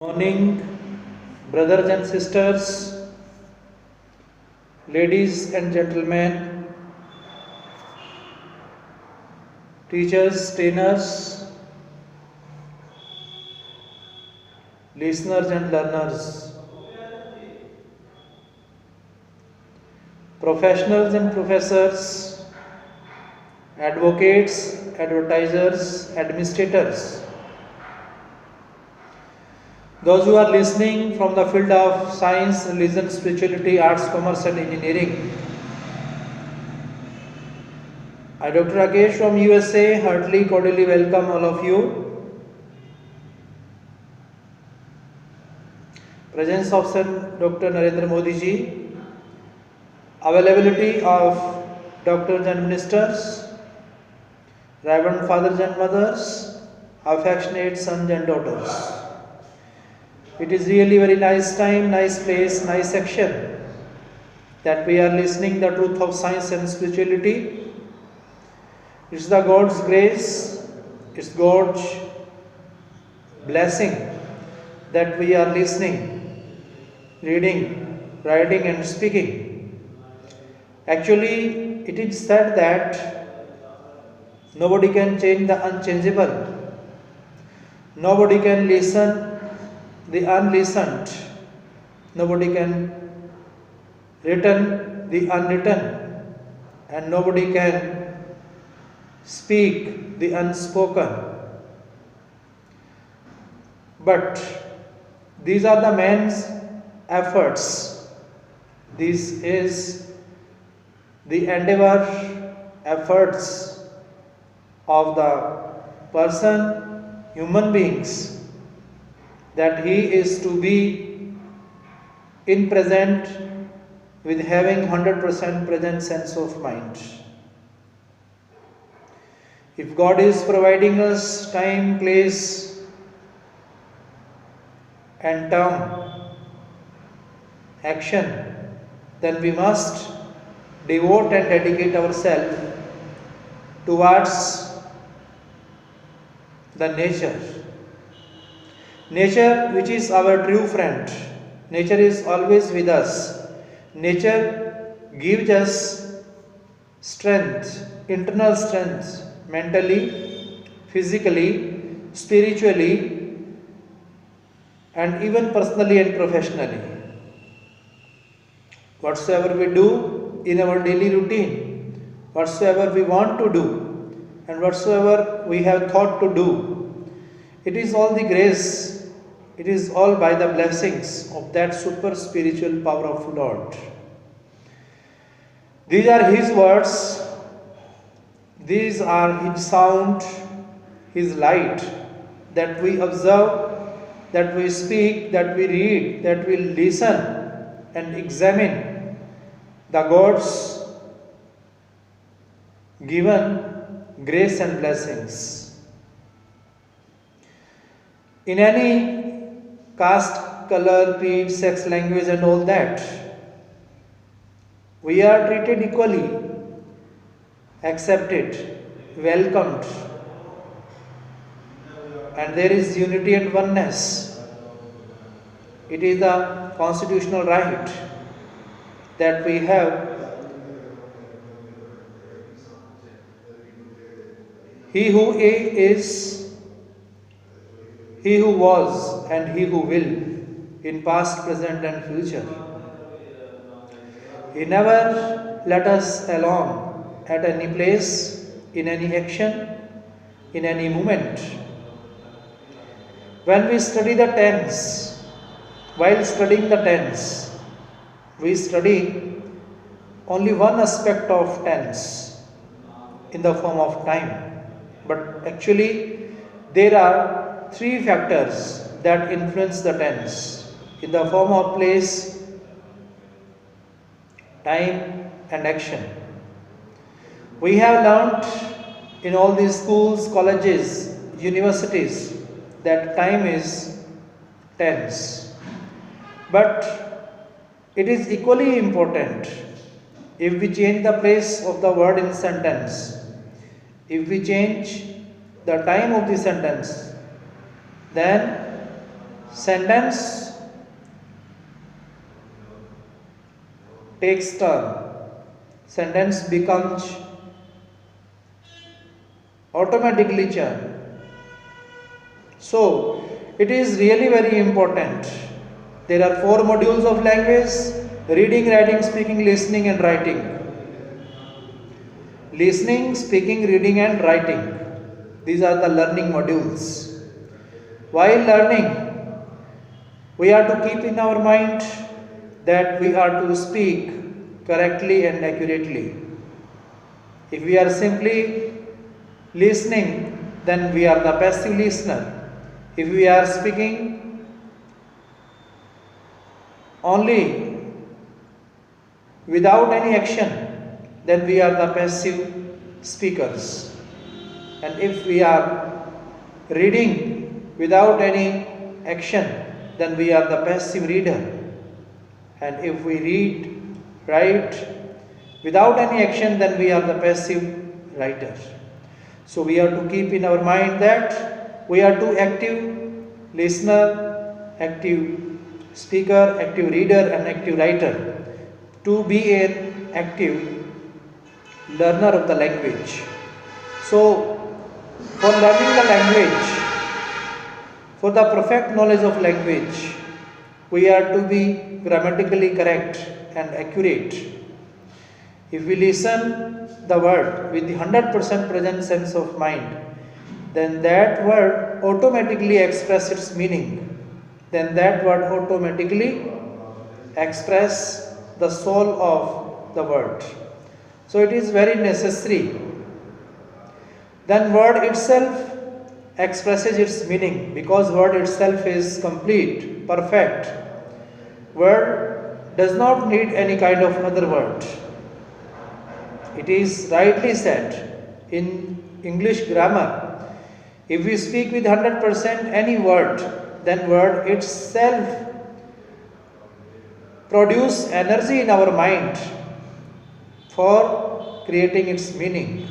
Morning, brothers and sisters, ladies and gentlemen, teachers, trainers, listeners and learners, professionals and professors, advocates, advertisers, administrators, those who are listening from the field of science, religion, spirituality, arts, commerce and engineering. I, Dr. Rakesh from USA, heartily, cordially welcome all of you. Presence of Dr. Narendra Modi ji, availability of doctors and ministers, reverend fathers and mothers, affectionate sons and daughters. It is really very nice time, nice place, nice section that we are listening the truth of science and spirituality. It's the God's grace, it's God's blessing that we are listening, reading, writing and speaking. Actually, it is said that nobody can change the unchangeable. Nobody can listen the unlistened. Nobody can written the unwritten. And nobody can speak the unspoken. But these are the man's efforts. This is the endeavor, efforts of the person, human beings, that he is to be in present with having 100% present sense of mind. If God is providing us time, place and term, action, then we must devote and dedicate ourselves towards the nature. Nature, which is our true friend. Nature is always with us. Nature gives us strength, internal strength, mentally, physically, spiritually, and even personally and professionally. Whatsoever we do in our daily routine, whatsoever we want to do, and whatsoever we have thought to do, it is all the grace. It is all by the blessings of that super spiritual power of Lord. These are His words, these are His sound, His light that we observe, that we speak, that we read, that we listen and examine the God's given grace and blessings. In any caste, color, creed, sex, language and all that, we are treated equally, accepted, welcomed, and there is unity and oneness. It is the constitutional right that we have. He who is, he who was, and he who will, in past, present and future. He never let us alone at any place, in any action, in any moment. When we study the tense, while studying the tense, we study only one aspect of tense in the form of time. But actually, there are three factors that influence the tense in the form of place, time and action. We have learnt in all these schools, colleges, universities that time is tense. But it is equally important if we change the place of the word in sentence, if we change the time of the sentence, then sentence takes turn. Sentence becomes automatically churn. So it is really very important. There are 4 modules of language: reading, writing, speaking, listening and writing. Listening, speaking, reading and writing. These are the learning modules. While learning, we are to keep in our mind that we are to speak correctly and accurately. If we are simply listening, then we are the passive listener. If we are speaking only without any action, then we are the passive speakers. And if we are reading without any action, then we are the passive reader. And if we write without any action, then we are the passive writer. So we are to keep in our mind that we are to active listener, active speaker, active reader and active writer to be an active learner of the language. So for learning the language, for the perfect knowledge of language, we are to be grammatically correct and accurate. If we listen the word with the 100% present sense of mind, then that word automatically expresses its meaning. Then that word automatically expresses the soul of the word. So it is very necessary. Then word itself expresses its meaning, because word itself is complete, perfect. Word does not need any kind of other word. It is rightly said in English grammar, if we speak with 100% any word, then word itself produces energy in our mind for creating its meaning.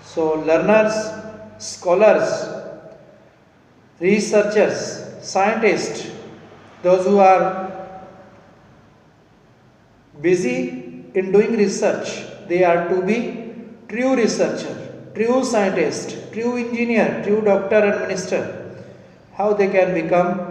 So learners, scholars, researchers, scientists, those who are busy in doing research, they are to be true researcher, true scientist, true engineer, true doctor and minister. How they can become?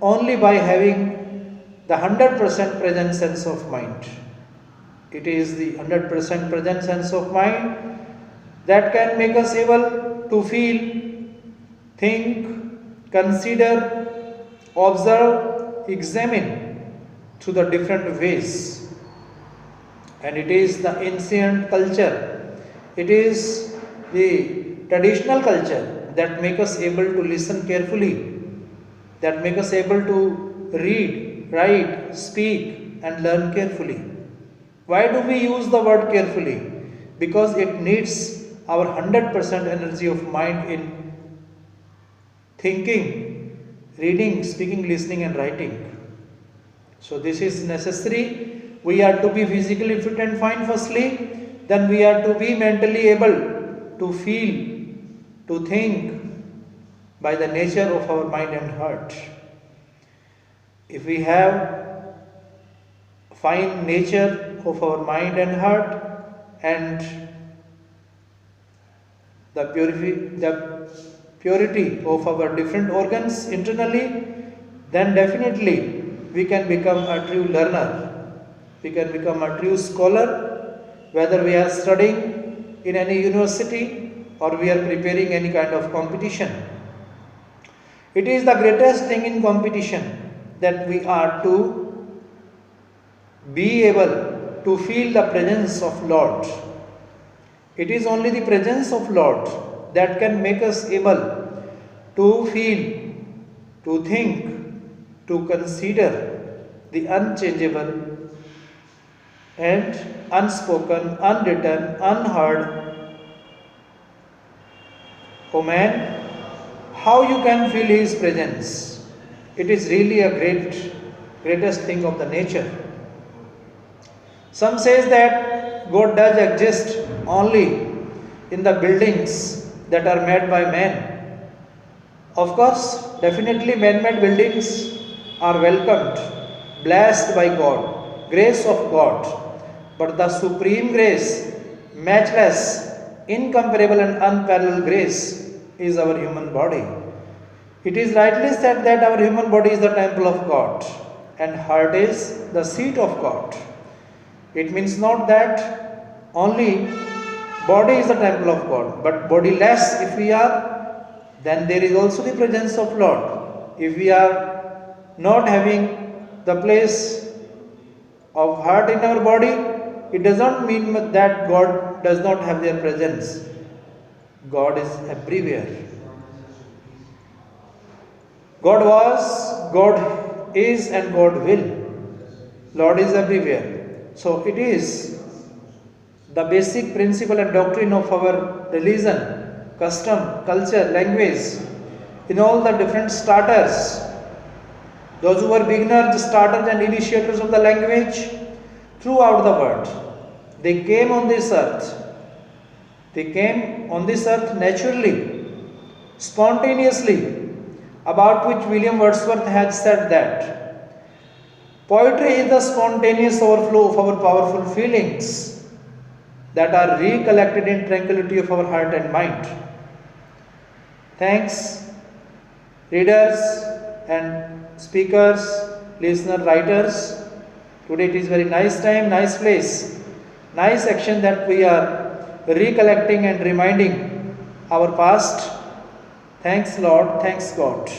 Only by having the 100% present sense of mind. It is the 100% present sense of mind that can make us able to feel, think, consider, observe, examine through the different ways. And it is the ancient culture, it is the traditional culture that make us able to listen carefully, that make us able to read, write, speak and learn carefully. Why do we use the word carefully? Because it needs our 100% energy of mind in thinking, reading, speaking, listening and writing. So this is necessary. We are to be physically fit and fine firstly, then we are to be mentally able to feel, to think by the nature of our mind and heart. If we have fine nature of our mind and heart and the purity of our different organs internally, then definitely we can become a true learner. We can become a true scholar, whether we are studying in any university or we are preparing any kind of competition. It is the greatest thing in competition that we are to be able to feel the presence of Lord. It is only the presence of Lord that can make us able to feel, to think, to consider the unchangeable and unspoken, unwritten, unheard. Oh man, how you can feel His presence? It is really a greatest thing of the nature. Some says that God does exist only in the buildings that are made by man. Of course, definitely man-made buildings are welcomed, blessed by God, grace of God. But the supreme grace, matchless, incomparable and unparalleled grace is our human body. It is rightly said that our human body is the temple of God and heart is the seat of God. It means not that only body is the temple of God, but bodiless if we are, then there is also the presence of Lord. If we are not having the place of heart in our body, it does not mean that God does not have their presence. God is everywhere. God was, God is, and God will. Lord is everywhere. So it is the basic principle and doctrine of our religion, custom, culture, language, in all the different starters. Those who were beginners, starters, and initiators of the language throughout the world, they came on this earth. They came on this earth naturally, spontaneously, about which William Wordsworth had said that poetry is the spontaneous overflow of our powerful feelings that are recollected in tranquility of our heart and mind. Thanks, readers and speakers, listeners, writers. Today it is very nice time, nice place, nice action that we are recollecting and reminding our past. Thanks Lord, thanks God.